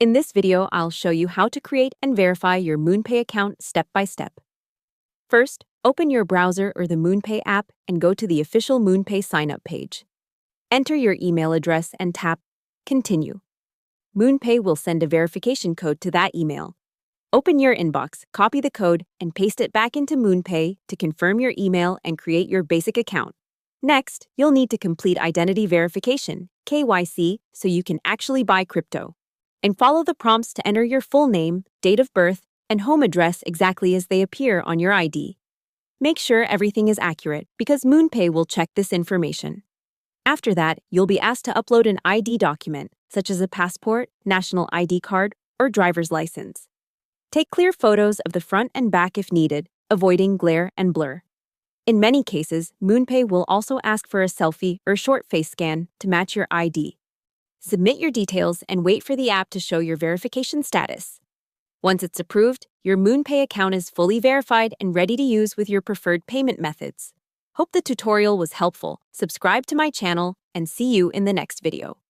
In this video, I'll show you how to create and verify your MoonPay account step by step. First, open your browser or the MoonPay app and go to the official MoonPay sign-up page. Enter your email address and tap Continue. MoonPay will send a verification code to that email. Open your inbox, copy the code, and paste it back into MoonPay to confirm your email and create your basic account. Next, you'll need to complete identity verification, KYC, so you can actually buy crypto. And follow the prompts to enter your full name, date of birth, and home address exactly as they appear on your ID. Make sure everything is accurate because MoonPay will check this information. After that, you'll be asked to upload an ID document, such as a passport, national ID card, or driver's license. Take clear photos of the front and back if needed, avoiding glare and blur. In many cases, MoonPay will also ask for a selfie or short face scan to match your ID. Submit your details and wait for the app to show your verification status. Once it's approved, your MoonPay account is fully verified and ready to use with your preferred payment methods. Hope the tutorial was helpful. Subscribe to my channel and see you in the next video.